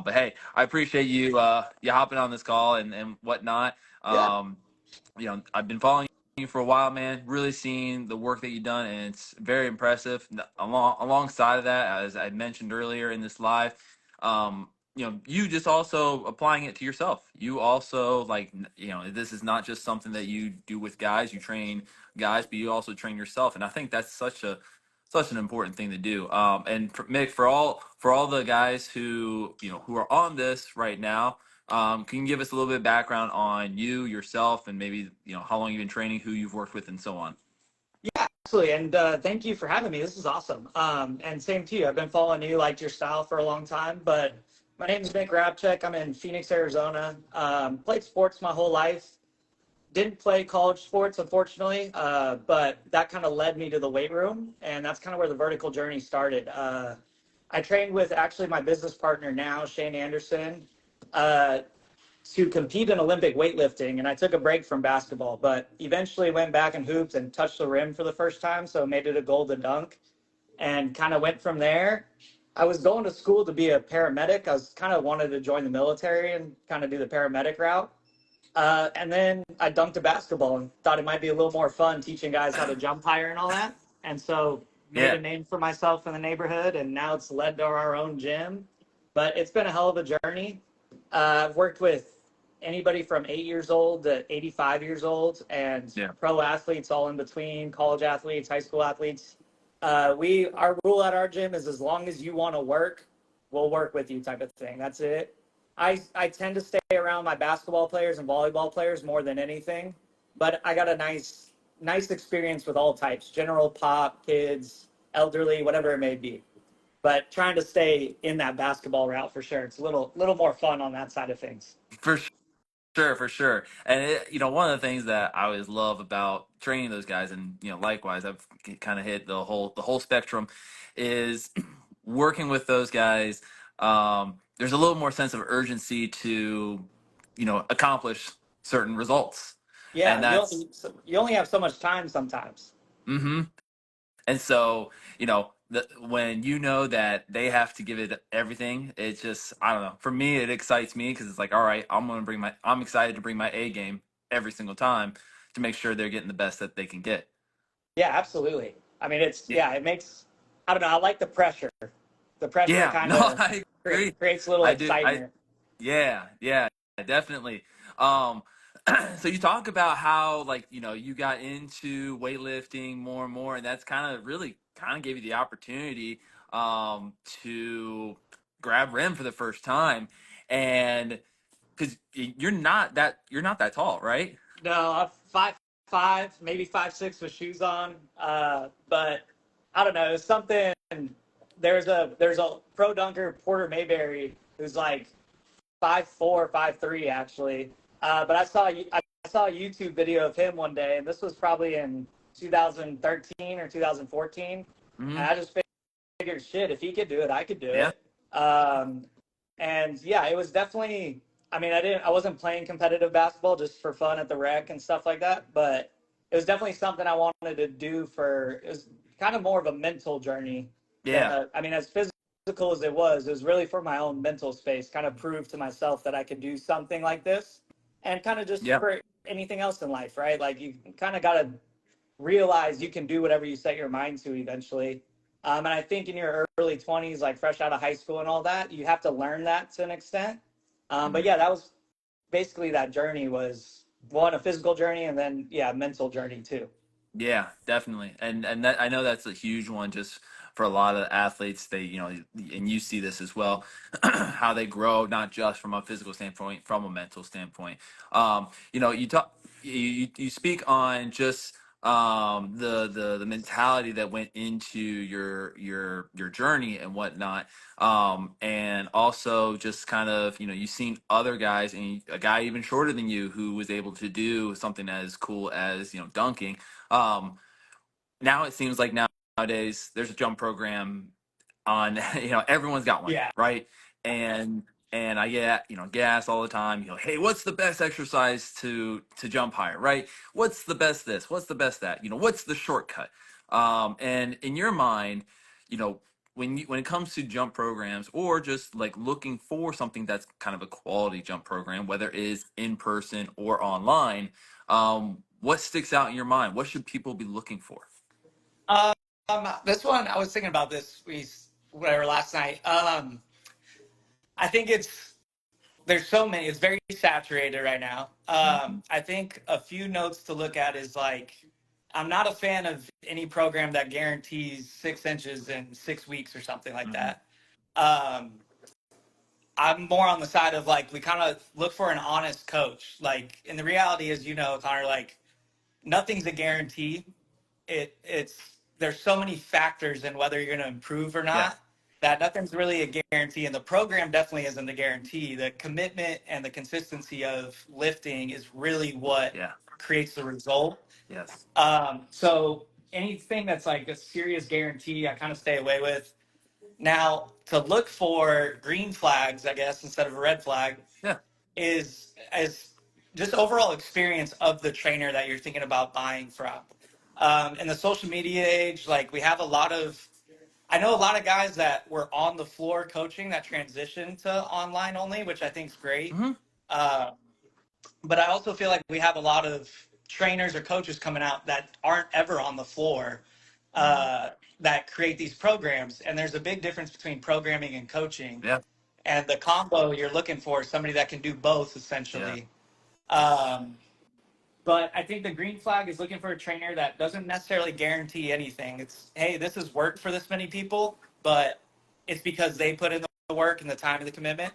But hey, I appreciate you hopping on this call and whatnot. Yeah. I've been following you for a while, man. Really seeing the work that you've done, and it's very impressive. Alongside of that, as I mentioned earlier in this live, you just also applying it to yourself. You also this is not just something that you do with guys. You train guys, but you also train yourself, and I think that's such an important thing to do. And Mick, for all the guys who are on this right now, can you give us a little bit of background on you yourself and maybe how long you've been training, who you've worked with, and so on? Yeah, absolutely. And thank you for having me. This is awesome. And same to you. I've been following you, liked your style for a long time. But my name is Hrabczuk. I'm in Phoenix, Arizona. Played sports my whole life. Didn't play college sports, unfortunately, but that kind of led me to the weight room. And that's kind of where the vertical journey started. I trained with actually my business partner now, Shane Anderson. To compete in Olympic weightlifting, and I took a break from basketball, but eventually went back and hooped and touched the rim for the first time, so made it a goal to dunk, and kind of went from there. I was going to school to be a paramedic. I was kind of wanted to join the military and kind of do the paramedic route. And then I dunked a basketball and thought it might be a little more fun teaching guys how to jump higher and all that. And so made Yeah, a name for myself in the neighborhood, and now it's led to our own gym. But it's been a hell of a journey. I've worked with anybody from 8 years old to 85 years old, and yeah, pro athletes all in between, college athletes, high school athletes. Our rule at our gym is as long as you want to work, we'll work with you type of thing. That's it. I tend to stay around my basketball players and volleyball players more than anything, but I got a nice experience with all types, general pop, kids, elderly, whatever it may be. But trying to stay in that basketball route for sure. It's a little more fun on that side of things. for sure, for sure. And one of the things that I always love about training those guys, and likewise, I've kind of hit the whole spectrum, is working with those guys. There's a little more sense of urgency to accomplish certain results, and Yeah, that's you only have so much time sometimes. mm-hmm. And so, when you know that they have to give it everything, it's just, I don't know. For me, it excites me because it's like, all right, I'm excited to bring my A game every single time to make sure they're getting the best that they can get. Yeah, absolutely. I mean, Yeah. it makes, I don't know, I like the pressure. The pressure Yeah. kind No, of I agree. creates a little I do. excitement. Yeah, yeah, definitely. Um, so you talk about how you got into weightlifting more and more, and that's kind of gave you the opportunity to grab rim for the first time, and because you're not that tall, right? No, I'm 5'5", maybe 5'6" with shoes on. But I don't know, it's something. There's a pro dunker, Porter Mayberry, who's like 5'4", 5'3" actually. But I saw a YouTube video of him one day, and this was probably in 2013 or 2014. And Hmm. I just figured, shit, if he could do it, I could do Yeah, it. Um, and yeah, it was definitely. I mean, I wasn't playing competitive basketball just for fun at the rec and stuff like that, but it was definitely something I wanted to do for. It was kind of more of a mental journey than yeah, I mean, as physical as it was really for my own mental space. Kind of prove to myself that I could do something like this, and kind of just yeah, for anything else in life, right? Like you kind of got to realize you can do whatever you set your mind to eventually. And I think in your early 20s, like fresh out of high school and all that, you have to learn that to an extent. But mhm. yeah, that was basically that journey was one, a physical journey, and then, yeah, mental journey too. Yeah, definitely. And that I know that's a huge one just for a lot of athletes. They, and you see this as well, how they grow not just from a physical standpoint, from a mental standpoint. You talk you speak on just the mentality that went into your journey and whatnot. And also just kind of, you've seen other guys and a guy even shorter than you who was able to do something as cool as, dunking. um, Now it seems like nowadays there's a jump program on, everyone's got one, Yeah. right? And I get, gas all the time. Hey, what's the best exercise to jump higher, right? What's the best this? What's the best that? What's the shortcut? And in your mind, you know, when it comes to jump programs, or just like looking for something that's kind of a quality jump program, whether it is in person or online, what sticks out in your mind? What should people be looking for? Um, this one I was thinking about this whatever last night. I think there's so many. It's very saturated right now. Mhm. I think a few notes to look at is like I'm not a fan of any program that guarantees 6 inches in 6 weeks or something like Mhm. that. Um, I'm more on the side of like we kind of look for an honest coach. Like, and the reality is, Connor, like nothing's a guarantee. It's there's so many factors in whether you're going to improve or Yeah. not that nothing's really a guarantee, and the program definitely isn't the guarantee. The commitment and the consistency of lifting is really what Yeah. creates the result. Yes. So anything that's like a serious guarantee, I kind of stay away with. Now, to look for green flags, I guess, instead of a red flag, Yeah. is just overall experience of the trainer that you're thinking about buying from. In the social media age, like we have I know a lot of guys that were on the floor coaching that transitioned to online only, which I think is great. Hmm. Uh, but I also feel like we have a lot of trainers or coaches coming out that aren't ever on the floor uh, that create these programs. And there's a big difference between programming and coaching. Yeah. And the combo you're looking for is somebody that can do both Yeah. essentially. Um, but I think the green flag is looking for a trainer that doesn't necessarily guarantee anything. It's, hey, this has worked for this many people, but it's because they put in the work and the time and the commitment.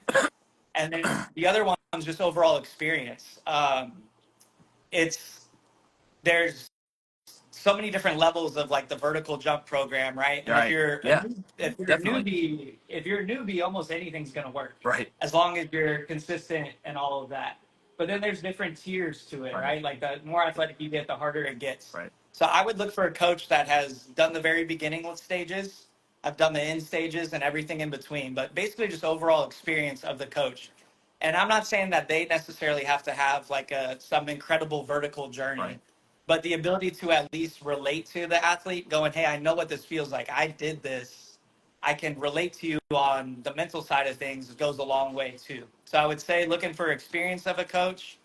And then the other one's just overall experience. It's there's so many different levels of like the vertical jump program, right? And Right. Yeah. if you're a Definitely. newbie, almost anything's gonna work Right. as long as you're consistent and all of that. But then there's different tiers to it, Right. right? Like the more athletic you get, the harder it gets. Right. So I would look for a coach that has done the very beginning stages. I've done the end stages and everything in between, but basically just overall experience of the coach. And I'm not saying that they necessarily have to have like some incredible vertical Right. journey, but the ability to at least relate to the athlete, going, hey, I know what this feels like. I did this. I can relate to you on the mental side of things goes a long way too. So I would say looking for experience of a coach.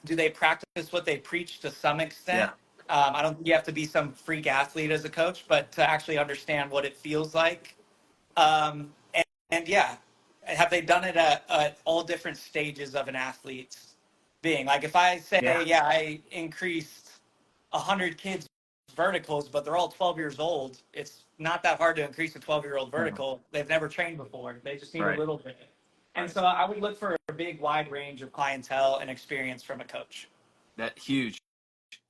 Do they practice what they preach to some extent? Yeah. I don't think you have to be some freak athlete as a coach, but to actually understand what it feels like. And yeah, have they done it at all different stages of an athlete's being? Like if I say, Yeah. yeah, I increased 100 kids verticals, but they're all 12 years old. It's not that hard to increase a 12-year-old Mhm. vertical. They've never trained before. They just need a Right. little bit. And Right. so I would look for a big wide range of clientele and experience from a coach. That huge.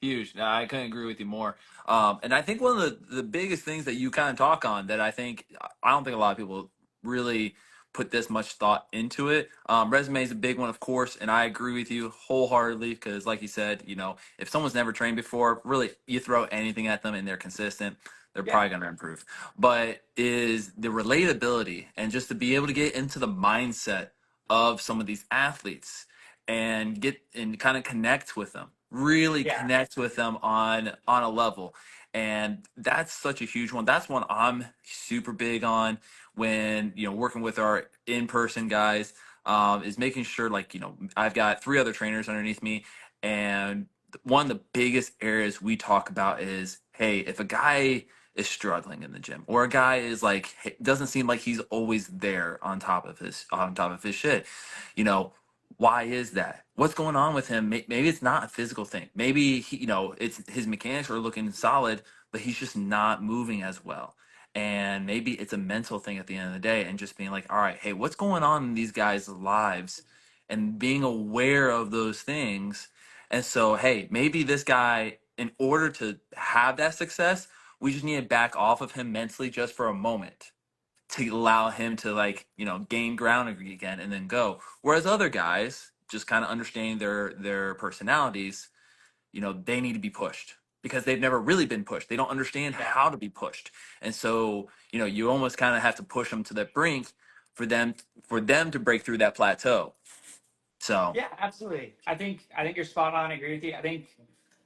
Huge. No, I couldn't agree with you more. And I think one of the biggest things that you kind of talk on that I don't think a lot of people really put this much thought into it. Resume is a big one, of course, and I agree with you wholeheartedly because, like you said, if someone's never trained before, really, you throw anything at them and they're consistent, they're Yeah. probably going to improve. But is the relatability and just to be able to get into the mindset of some of these athletes and get and kind of connect with them, really Yeah. connect with them on a level. And that's such a huge one. That's one I'm super big on when working with our in-person guys, is making sure, like, I've got three other trainers underneath me, and one of the biggest areas we talk about is, hey, if a guy is struggling in the gym, or a guy is like, doesn't seem like he's always there on top of his shit, you know why is that? What's going on with him? Maybe it's not a physical thing. Maybe it's his mechanics are looking solid, but he's just not moving as well. And maybe it's a mental thing at the end of the day, and just being like, all right, hey, what's going on in these guys' lives, and being aware of those things. And so, hey, maybe this guy, in order to have that success, we just need to back off of him mentally just for a moment to allow him to, like, gain ground again and then go. Whereas other guys, just kind of understanding their personalities, they need to be pushed because they've never really been pushed. They don't understand Yeah. how to be pushed. And so, you almost kind of have to push them to the brink for them to break through that plateau. So, Yeah, absolutely. I think you're spot on. I agree with you. I think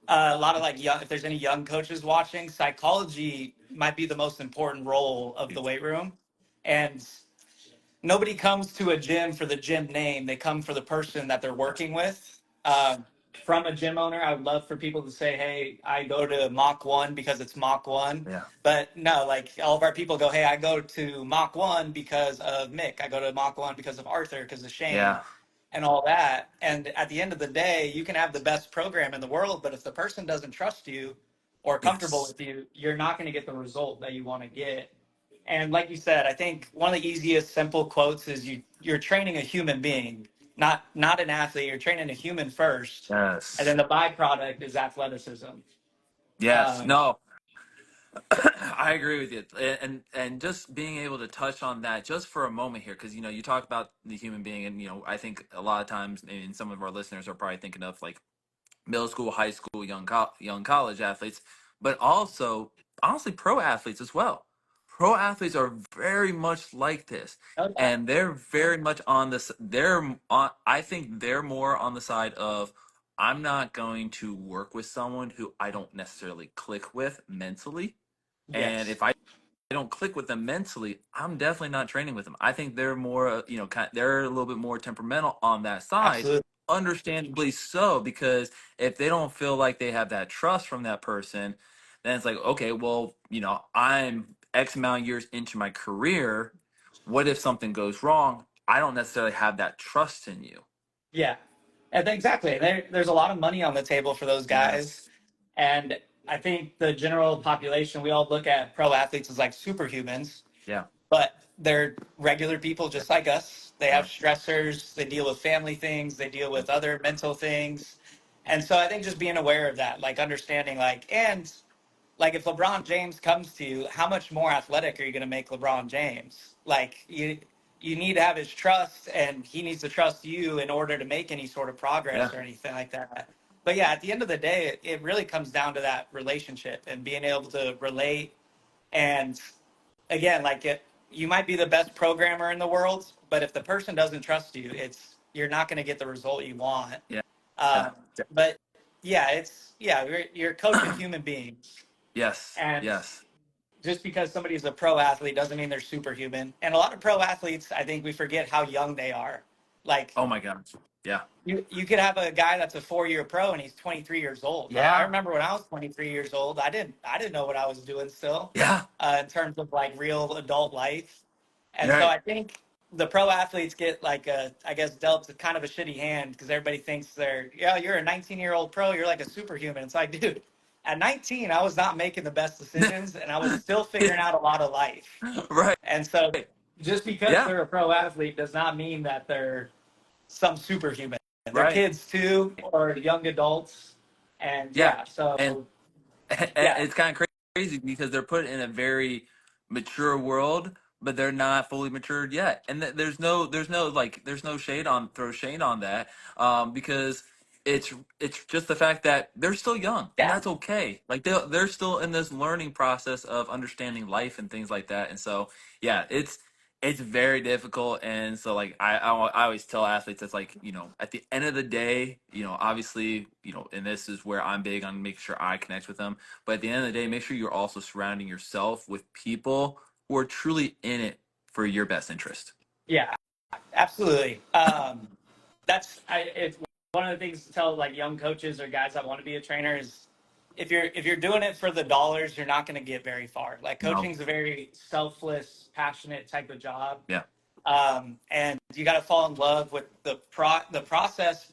A lot of like young, if there's any young coaches watching, psychology might be the most important role of the weight room. And nobody comes to a gym for the gym name. They come for the person that they're working with. From a gym owner, I would love for people to say, hey, I go to Mach 1 because it's Mach 1. Yeah. But no, like all of our people go, hey, I go to Mach 1 because of Mick. I go to Mach 1 because of Arthur, because of Shane, Yeah. and all that. And at the end of the day, you can have the best program in the world, but if the person doesn't trust you or comfortable Yes. with you, you're not going to get the result that you want to get. And like you said, I think one of the easiest simple quotes is you're training a human being, not an athlete. You're training a human first, and Yes. then the byproduct is athleticism. Yes. Um, No, I agree with you. And just being able to touch on that just for a moment here, because you talk about the human being, and I think a lot of times, and some of our listeners are probably thinking of like middle school, high school, young college athletes, but also honestly pro athletes as well. Pro athletes are very much like this, oh yeah, and they're very much on this. They're on. I think they're more on the side of I'm not going to work with someone who I don't necessarily click with mentally, and yes, if I don't click with them mentally, I'm definitely not training with them. I think they're more, they're a little bit more temperamental on that side, absolutely, understandably so, because if they don't feel like they have that trust from that person, then it's like, okay, well, I'm X amount of years into my career. What if something goes wrong? I don't necessarily have that trust in you. yeah, and exactly. There's a lot of money on the table for those guys, Yes. and I think the general population, we all look at pro athletes as like superhumans, Yeah. but they're regular people Yeah. just like us. They have Yeah. stressors, they deal with family things, they deal with other mental things. And so I think just being aware of that, like understanding, and like if LeBron James comes to you, how much more athletic are you going to make LeBron James? Like you need to have his trust, and he needs to trust you in order to make any sort of progress Yeah. or anything like that. But yeah, at the end of the day, it really comes down to that relationship and being able to relate. And again, like you might be the best programmer in the world, but if the person doesn't trust you, you're not going to get the result you want. Yeah. Yeah. Um, but yeah, you're coaching human beings, Yes. and Yes. just because somebody's a pro athlete doesn't mean they're superhuman. And a lot of pro athletes, I think we forget how young they are. Like Oh my gosh. Yeah. you could have a guy that's a 4-year pro and he's 23 years old. I Yeah. remember when I was 23 years old, I didn't know what I was doing still, Yeah. in terms of like real adult life. And so Right. I think the pro athletes get like I guess dealt a kind of a shitty hand because everybody thinks you're a 19-year-old pro, you're like a superhuman. It's like, dude, at 19, I was not making the best decisions and I was still figuring out a lot of life. Right. And so just because Yeah. they're a pro athlete does not mean that they're some superhuman. They're Right. kids too, or young adults. And Yeah. yeah, And, so and yeah, it's kind of crazy because they're put in a very mature world, but they're not fully matured yet. And there's no throw shade on that, because it's just the fact that they're still young, and yeah, that's okay. Like they're still in this learning process of understanding life and things like that. And so yeah, it's very difficult. And so like I always tell athletes, it's like, at the end of the day, obviously, and this is where I'm big on making sure I connect with them, but at the end of the day, make sure you're also surrounding yourself with people who are truly in it for your best interest. yeah, absolutely. It's one of the things to tell like young coaches or guys that want to be a trainer is if you're doing it for the dollars, you're not going to get very far. Like No. coaching is a very selfless, passionate type of job, Yeah. and you got to fall in love with the process,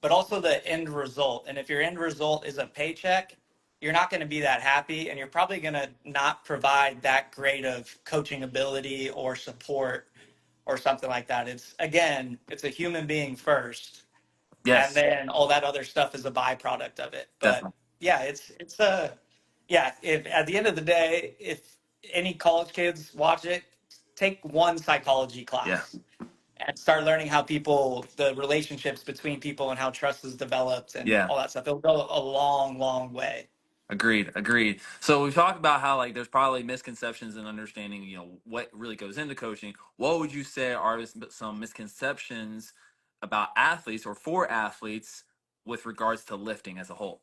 but also the end result. And if your end result is a paycheck, you're not going to be that happy, and you're probably going to not provide that great of coaching ability or support or something like that. It's a human being first, and Yes. then all that other stuff is a byproduct of it. But Definitely. yeah, it's a yeah. If at the end of the day, if any college kids watch it, take one psychology Yeah. class and start learning how the relationships between people and how trust is developed and Yeah. all that stuff. It'll go a long, long way. Agreed. Agreed. So we've talked about how like there's probably misconceptions and understanding, what really goes into coaching. What would you say are some misconceptions about athletes or for athletes with regards to lifting as a whole?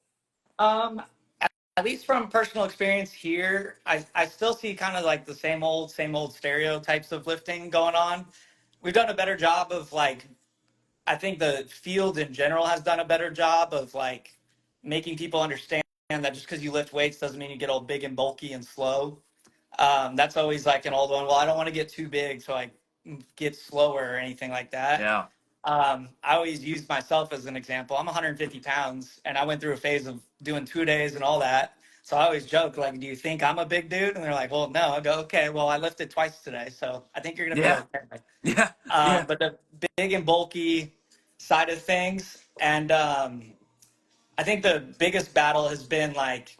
Um, at least from personal experience here, I still see kind of like the same old stereotypes of lifting going on. We've done a better job of like, I think the field in general has done a better job of like making people understand that just because you lift weights doesn't mean you get all big and bulky and slow. That's always like an old one. Well, I don't want to get too big, so I get slower or anything like that. Yeah. I always use myself as an example. I'm 150 pounds, and I went through a phase of doing 2 days and all that. So I always joke, like, "Do you think I'm a big dude?" And they're like, "Well, no." I go, "Okay, well, I lifted twice today, so I think you're gonna be Yeah. okay." Yeah. Yeah. But the big and bulky side of things, and I think the biggest battle has been like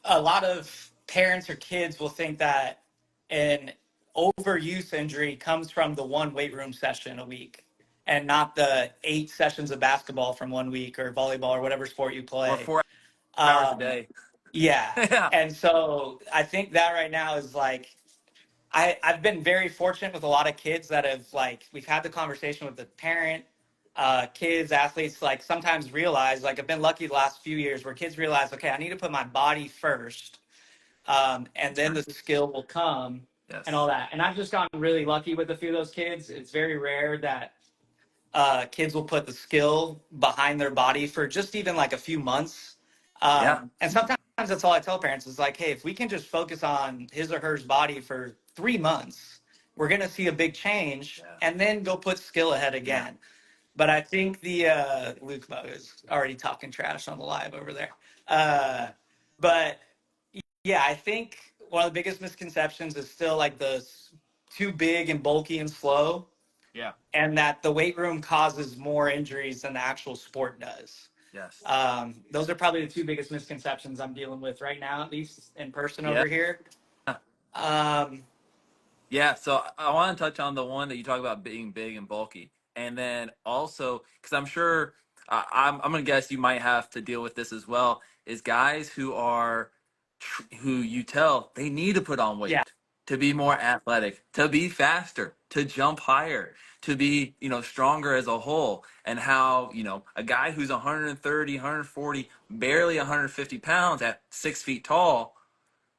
a lot of parents or kids will think that an overuse injury comes from the one weight room session a week and not the 8 sessions of basketball from one week or volleyball or whatever sport you Or play. 4 hours a Um, day. yeah. Yeah. And so I think that right now is like, I've been very fortunate with a lot of kids that have like, we've had the conversation with the parent, kids, athletes, like sometimes realize, like I've been lucky the last few years where kids realize, okay, I need to put my body first, and then the skill will come and all Yes. that. And I've just gotten really lucky with a few of those kids. It's very rare that kids will put the skill behind their body for just even like a few months. Yeah. And sometimes that's all I tell parents is like, hey, if we can just focus on his or her body for 3 months, we're going to see a big change Yeah. and then go put skill ahead Yeah. again. But I think the Luke Mo is already talking trash on the live over there. But yeah, I think one of the biggest misconceptions is still like the too big and bulky and slow, Yeah. and that the weight room causes more injuries than the actual sport does. Yes. Those are probably the two biggest misconceptions I'm dealing with right now, at least in person Yeah. over here. Um, Yeah, so I want to touch on the one that you talk about being big and bulky, and then also because I'm sure I'm gonna guess you might have to deal with this as well. Is guys who are who you tell they need to put on yeah, weight to be more athletic, to be faster, to jump higher, to be stronger as a whole, and how a guy who's 130, 140, barely 150 pounds at 6 feet tall,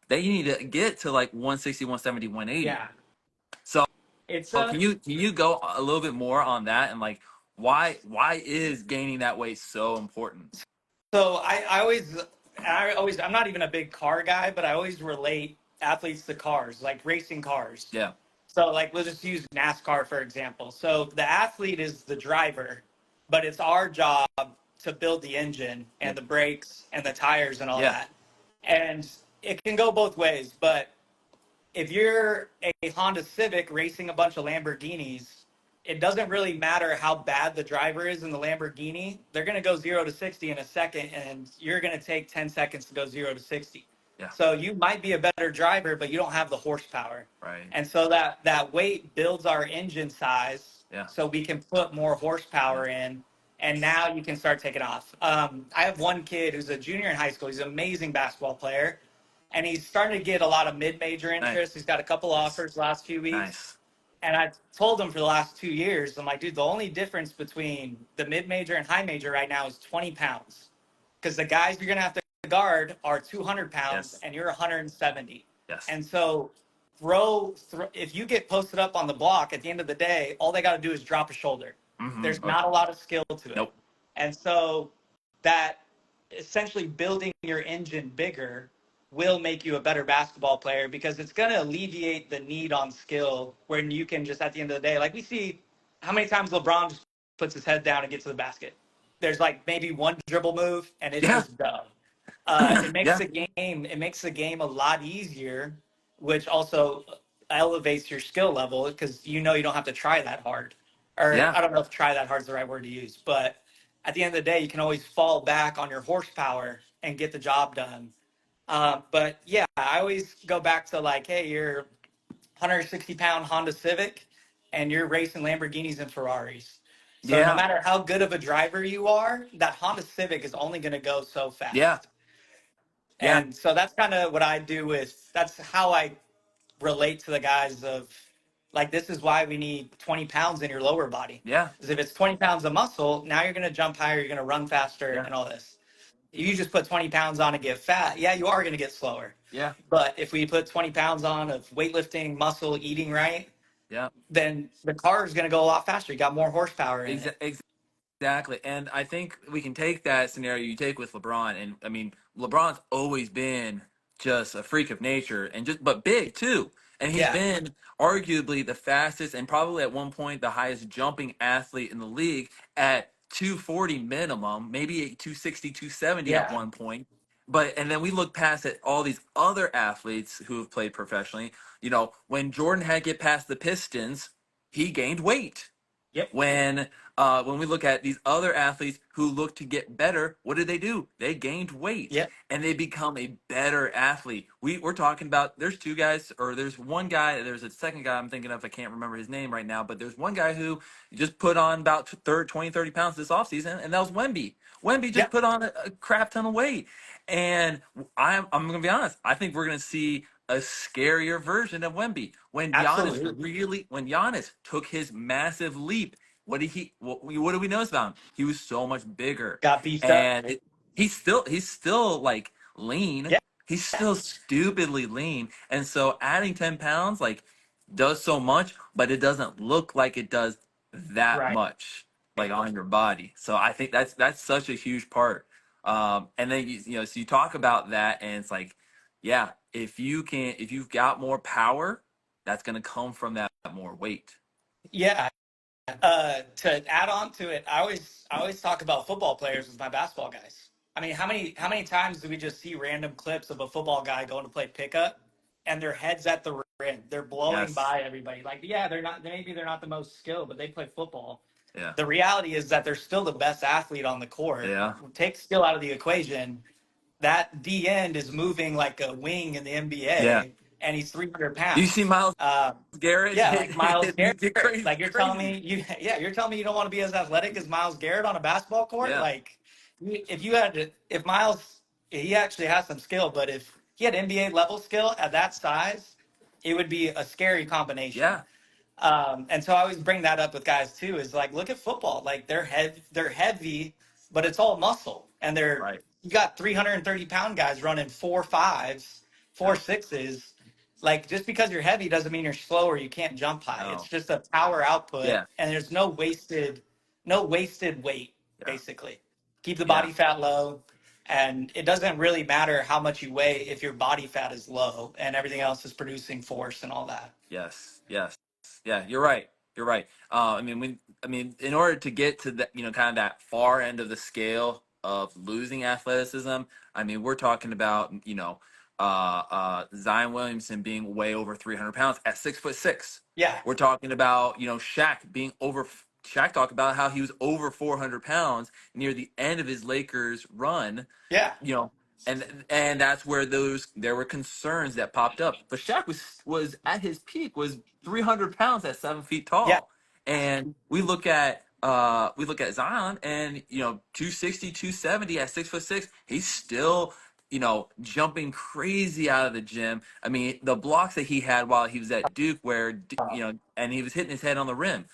they need to get to like 160, 170, 180. yeah. So It's can you go a little bit more on that and like why is gaining that weight so important? so I'm not even a big car guy, but I always relate athletes to cars, like racing cars. Yeah. So, like, let's just use NASCAR for example. So, the athlete is the driver, but it's our job to build the engine Yeah. and the brakes and the tires and all Yeah. that. And it can go both ways. But if you're a Honda Civic racing a bunch of Lamborghinis, it doesn't really matter how bad the driver is in the Lamborghini. They're going to go 0 to 60 in a second, and you're going to take 10 seconds to go 0 to 60. Yeah. So you might be a better driver, but you don't have the horsepower. Right. And so that weight builds our engine size Yeah. so we can put more Yeah. horsepower in. And now you can start taking off. I have one kid who's a junior in high school. He's an amazing basketball player, and he's starting to get a lot of mid-major Nice. interest. He's got a couple offers last few weeks. Nice. And I told him for the last 2 years, I'm like, dude, the only difference between the mid-major and high major right now is 20 pounds. Because the guys you're going to have to guard are 200 pounds Yes. and you're 170. Yes. And so if you get posted up on the block at the end of the day, all they got to do is drop a shoulder. There's Okay. not a lot of skill to it. Nope. And so that essentially building your engine bigger will make you a better basketball player because it's going to alleviate the need on skill when you can just at the end of the day, like we see how many times LeBron just puts his head down and gets to the basket. There's like maybe one dribble move and it's Yeah. just done. It makes Yeah. the game a lot easier, which also elevates your skill level because you don't have to try that hard. Or Yeah. I don't know if try that hard is the right word to use, but at the end of the day, you can always fall back on your horsepower and get the job done. But yeah, I always go back to like, hey, you're 160-pound Honda Civic and you're racing Lamborghinis and Ferraris. So no Yeah. matter how good of a driver you are, that Honda Civic is only going to go so Yeah. fast. Yeah. And so that's kind of what I do with, that's how I relate to the guys of Like this is why we need 20 pounds in your lower body. Yeah. Because if it's 20 pounds of muscle, now you're going to jump higher, you're going to run faster, Yeah. and all this. If you just put 20 pounds on and get fat, yeah, you are going to get slower. Yeah. But if we put 20 pounds on of weightlifting, muscle, eating right, Yeah. then the car is going to go a lot faster. You got more horsepower in it. Exactly. And I think we can take that scenario you take with LeBron. And I mean, LeBron's always been just a freak of nature and just, but big too. And he's Yeah. been arguably the fastest and probably at one point the highest jumping athlete in the league at 240 minimum, maybe 260, 270 at Yeah. one point. But, and then we look past at all these other athletes who have played professionally. You know, when Jordan had to get past the Pistons, he gained weight. Yep. When we look at these other athletes who look to get better, what did they do? They gained weight Yep. and they become a better athlete. We're talking about there's two guys, or there's one guy, there's a second guy I'm thinking of, I can't remember his name right now, but there's one guy who just put on about 30 pounds this offseason, and that was Wemby. Wemby just Yep. put on a crap ton of weight. And I'm going to be honest, I think we're going to see a scarier version of Wemby Absolutely. when Giannis took his massive leap. What do we notice about him? He was so much bigger, Got beefed up. and he's still like lean. Yeah. He's still stupidly lean, and so adding 10 pounds like does so much, but it doesn't look like it does that Right. much like on your body. So I think that's such a huge part. And then so you talk about that, and it's like, yeah, if you've got more power, that's going to come from that more weight. Yeah. To add on to it, I always talk about football players with my basketball guys. I mean, how many times do we just see random clips of a football guy going to play pickup and their heads at the rim, they're blowing Yes. by everybody. Like, yeah, they're not the most skilled, but they play football. Yeah. The reality is that they're still the best athlete on the court. Yeah. Take skill out of the equation, that D end is moving like a wing in the Yeah. NBA, and he's 300 You see pounds. Miles Garrett Yeah, like Miles Garrett. get Like you're telling crazy. me you're telling me you don't want to be as athletic as Miles Garrett on a basketball court? Yeah. Like if you had to, if Miles, he actually has some skill, but if he had NBA level skill at that size, it would be a scary combination. Yeah. And so I always bring that up with guys too. Is like, look at football. Like they're heavy, but it's all muscle, and Right. you got 330-pound guys running 4.5s, Yeah. 4.6s. Like just because you're heavy doesn't mean you're slow or you can't jump high. It's No. just a power output, Yeah. and there's no wasted weight. Yeah. Basically, keep the Yeah. body fat low. And it doesn't really matter how much you weigh if your body fat is low and everything else is producing force and all that. Yes. Yes. Yeah. You're right. You're right. I mean, in order to get to that, kind of that far end of the scale of losing athleticism, I mean, we're talking about, Zion Williamson being way over 300 pounds at 6'6". Yeah, We're talking about, Shaq talked about how he was over 400 pounds near the end of his Lakers run, yeah, you know, and that's where there were concerns that popped up. But Shaq was at his peak was 300 pounds at 7 feet yeah. tall, and we look at Zion, and 260, 270 at 6'6". He's still jumping crazy out of the gym. I mean, the blocks that he had while he was at Duke, where and he was hitting his head on the rim,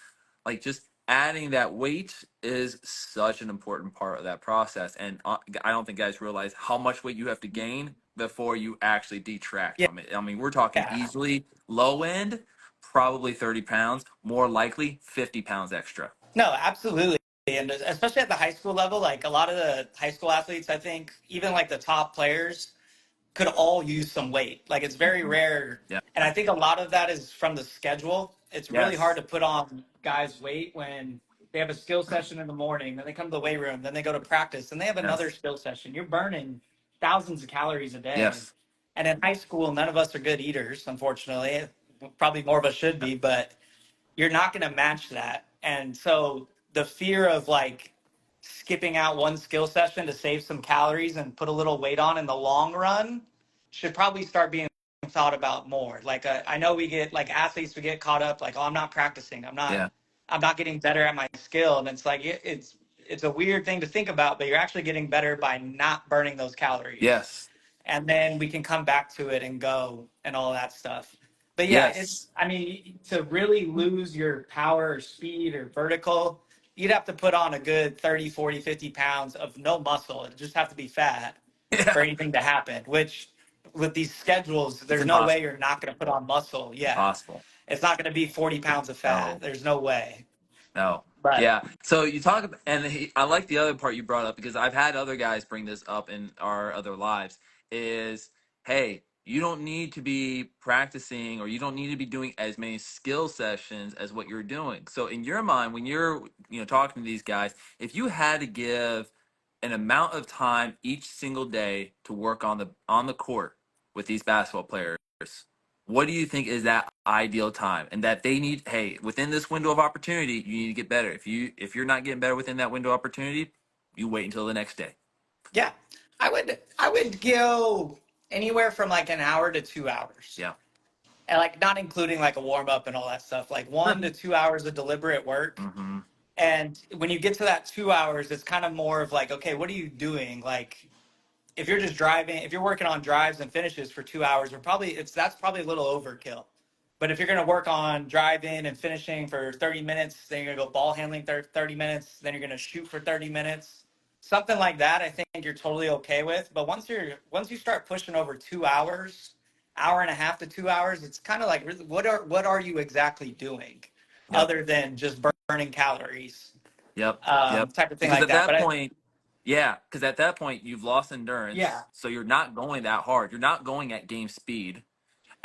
like just adding that weight is such an important part of that process. And I don't think guys realize how much weight you have to gain before you actually detract Yeah, from it. I mean, we're talking yeah. easily low end, probably 30 pounds, more likely 50 pounds extra. No, absolutely. And especially at the high school level, like a lot of the high school athletes, I think, even like the top players, could all use some weight. Like it's very Mhm. rare. Yeah. And I think a lot of that is from the schedule. It's really hard Yes. to put on guys weight when they have a skill session in the morning, then they come to the weight room, then they go to practice, and they have another Yes. skill session. You're burning thousands of calories a day. Yes. And in high school, none of us are good eaters, unfortunately. Probably more of us should be, but you're not going to match that. And so the fear of like skipping out one skill session to save some calories and put a little weight on in the long run should probably start being thought about more. Like I know we get like athletes, we get caught up like, oh, I'm not practicing. Yeah. I'm not getting better at my skill. And it's like, it's a weird thing to think about, but you're actually getting better by not burning those calories. Yes. And then we can come back to it and go and all that stuff. But yeah, Yes. it's, I mean, to really lose your power or speed or vertical, you'd have to put on a good 30, 40, 50 pounds of no muscle. It'd just have to be fat for Yeah. anything to happen, which with these schedules, It's there's no way impossible. you're not going to put on muscle. Yeah. Impossible. It's not going to be 40 pounds of fat. No. There's no way. No. But Yeah. So you talk about, and I like the other part you brought up because I've had other guys bring this up in our other lives is, hey, you don't need to be practicing or you don't need to be doing as many skill sessions as what you're doing. So in your mind, when you're, talking to these guys, if you had to give an amount of time each single day to work on the court with these basketball players, what do you think is that ideal time and that they need, hey, within this window of opportunity you need to get better. If you're not getting better within that window of opportunity, you wait until the next day. yeah, I would go anywhere from like an hour to 2 hours. Yeah. And like not including like a warm up and all that stuff, like Sure. 1 to 2 hours of deliberate work. Mm-hmm. And when you get to that 2 hours, it's kind of more of like, okay, what are you doing? Like if you're just driving, if you're working on drives and finishes for 2 hours, that's probably a little overkill. But if you're going to work on driving and finishing for 30 minutes, then you're going to go ball handling 30 minutes, then you're going to shoot for 30 minutes. Something like that, I think you're totally okay with. But once you start pushing over 2 hours, hour and a half to 2 hours, it's kind of like what are you exactly doing Yep. other than just burning calories, Yep. Yep. type of thing Because like at that. that But point, yeah, because at that point you've lost yeah, endurance, so you're not going that hard. You're not going at game speed,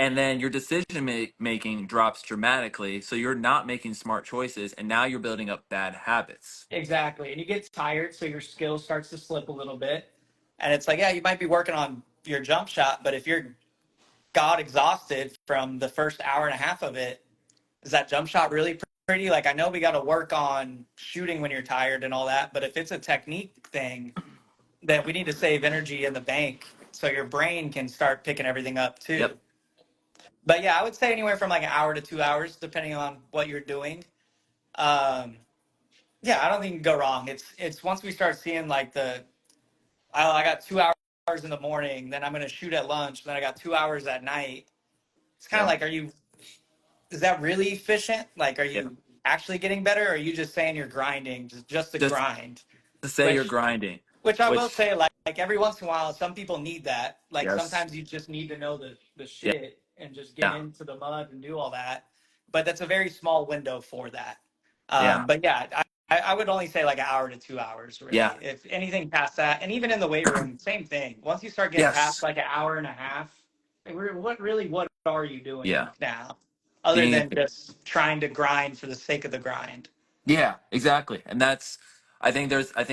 and then your decision making drops dramatically. So you're not making smart choices, and now you're building up bad habits. exactly. And you get tired, so your skill starts to slip a little bit. And it's like, yeah, you might be working on your jump shot, but if you're god exhausted from the first hour and a half of it, is that jump shot really pretty? Like, I know we got to work on shooting when you're tired and all that, but if it's a technique thing, then we need to save energy in the bank so your brain can start picking everything up too. Yep. But yeah, I would say anywhere from like an hour to 2 hours, depending on what you're doing. Um, yeah, I don't think you can go wrong. It's once we start seeing like I got 2 hours in the morning, then I'm gonna shoot at lunch, then I got 2 hours at night. It's kind of Yep. like, is that really efficient? Like, are Yeah. you actually getting better, or are you just saying you're grinding, just to Just grind? to say you're Which grinding, which I will which say, like every once in a while, some people need that. Like yes. sometimes you just need to know the Yeah. shit and just get Yeah. into the mud and do all that. But that's a very small window for that. Yeah. But yeah, I would only say like an hour to 2 hours, Yeah. really. If anything past that, and even in the weight room, same thing. Once you start getting past Yes. like an hour and a half, like, what are you Yeah. doing now, other Being than just trying to grind for the sake of the grind? Yeah, exactly, and that's. I think there's a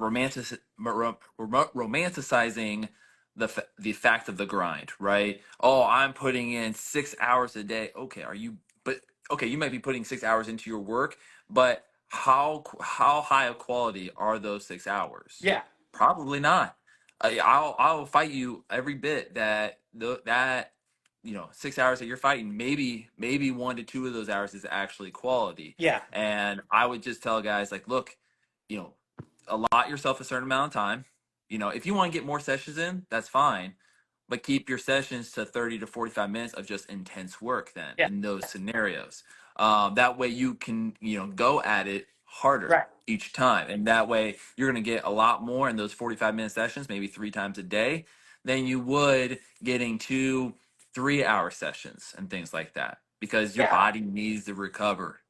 romanticizing the fact of the grind, right? Oh, I'm putting in 6 hours a day. Okay, are you? But okay, you might be putting 6 hours into your work, but how high of quality are those 6 hours? Yeah, Probably not. I'll fight you every bit that 6 hours that you're fighting, maybe 1 to 2 of those hours is actually quality. yeah, And I would just tell guys like, look, you know allot yourself a certain amount of time. If you want to get more sessions in, that's fine, but keep your sessions to 30 to 45 minutes of just intense work then yeah, in those scenarios. That way you can go at it harder right. each time, and that way you're going to get a lot more in those 45-minute sessions, maybe 3 times a day, than you would getting 2 3 hour sessions and things like that, because your Yeah, body needs to recover.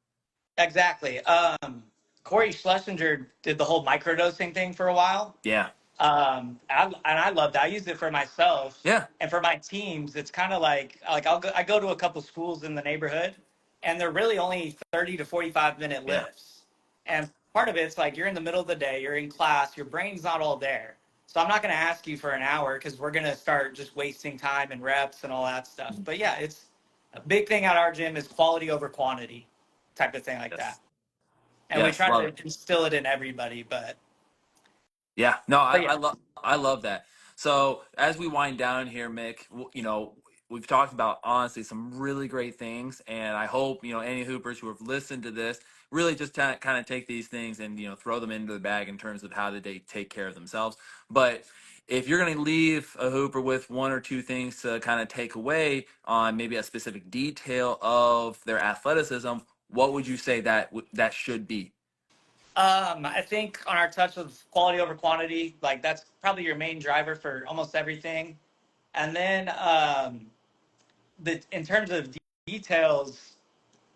exactly. Corey Schlesinger did the whole microdosing thing for a while. Yeah. And I loved it. I used it for myself Yeah. and for my teams. It's kind of like I go to a couple schools in the neighborhood, and they're really only 30 to 45 minute Yeah. lifts. And part of it's like you're in the middle of the day, you're in class, your brain's not all there. So I'm not going to ask you for an hour because we're going to start just wasting time and reps and all that stuff. But yeah, it's a big thing at our gym is quality over quantity, type of thing like that. Yes. And we Yes, try love to it. instill it in everybody. Yeah, no, But I yeah, love I love that. So as we wind down here, Mick, we've talked about honestly some really great things, and I hope any Hoopers who have listened to this really just kind of take these things and throw them into the bag in terms of how did they take care of themselves. But if you're going to leave a Hooper with one or two things to kind of take away on maybe a specific detail of their athleticism, what would you say that should be? I think on our touch of quality over quantity, like that's probably your main driver for almost everything. And then in terms of details,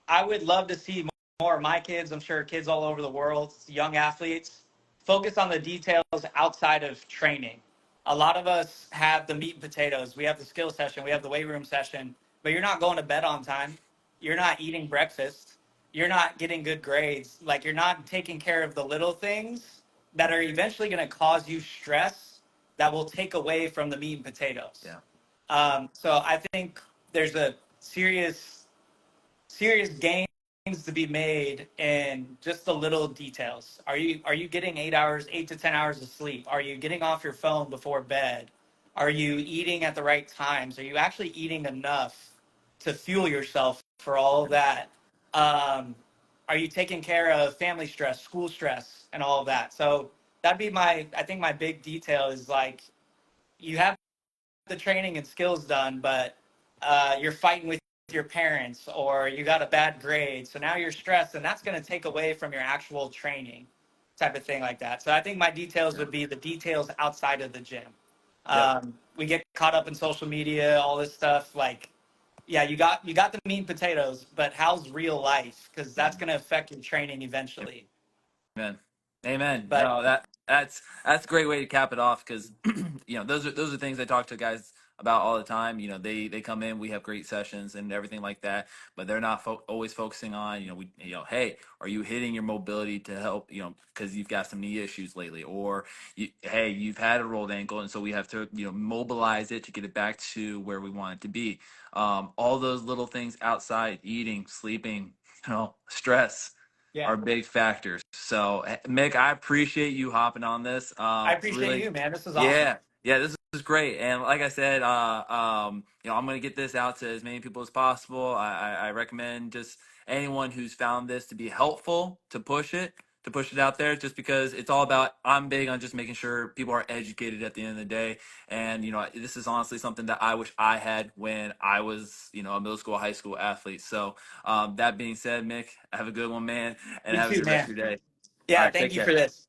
I would love to see more of my kids. I'm sure kids all over the world, young athletes, focus on the details outside of training. A lot of us have the meat and potatoes. We have the skill session. We have the weight room session. But you're not going to bed on time. You're not eating breakfast. You're not getting good grades. Like you're not taking care of the little things that are eventually going to cause you stress that will take away from the meat and potatoes. Yeah. So I think there's a serious gains to be made in just the little details. Are you getting 8 hours, 8 to 10 hours of sleep? Are you getting off your phone before bed? Are you eating at the right times? Are you actually eating enough to fuel yourself for all of that? Um, are you taking care of family stress, school stress, and all of that? So that'd be I think my big detail is like you have the training and skills done, but you're fighting with your parents or you got a bad grade. So now you're stressed, and that's going to take away from your actual training type of thing like that. So I think my details Yeah. would be the details outside of the gym. Yep. We get caught up in social media, all this stuff. Like, yeah, you got the meat and potatoes, but how's real life? Because Yeah. that's going to affect your training eventually. Amen. Amen. But No, that's a great way to cap it off because those are things I talk to guys about all the time. They come in, we have great sessions and everything like that, but they're not always focusing on hey, are you hitting your mobility to help because you've got some knee issues lately, or hey, you've had a rolled ankle, and so we have to mobilize it to get it back to where we want it to be. All those little things outside eating, sleeping, stress yeah, are big factors. So, Mick, I appreciate you hopping on this. I appreciate Really, you, man. This is awesome. yeah, yeah, this is great. And like I said, I'm going to get this out to as many people as possible. I recommend just anyone who's found this to be helpful to push it out there, just because it's all about. I'm big on just making sure people are educated at the end of the day. And this is honestly something that I wish I had when I was a middle school, high school athlete. So that being said, Mick, have a good one, man, and You have a too, good rest man. of your day. All Yeah, right, thank take you care. for this.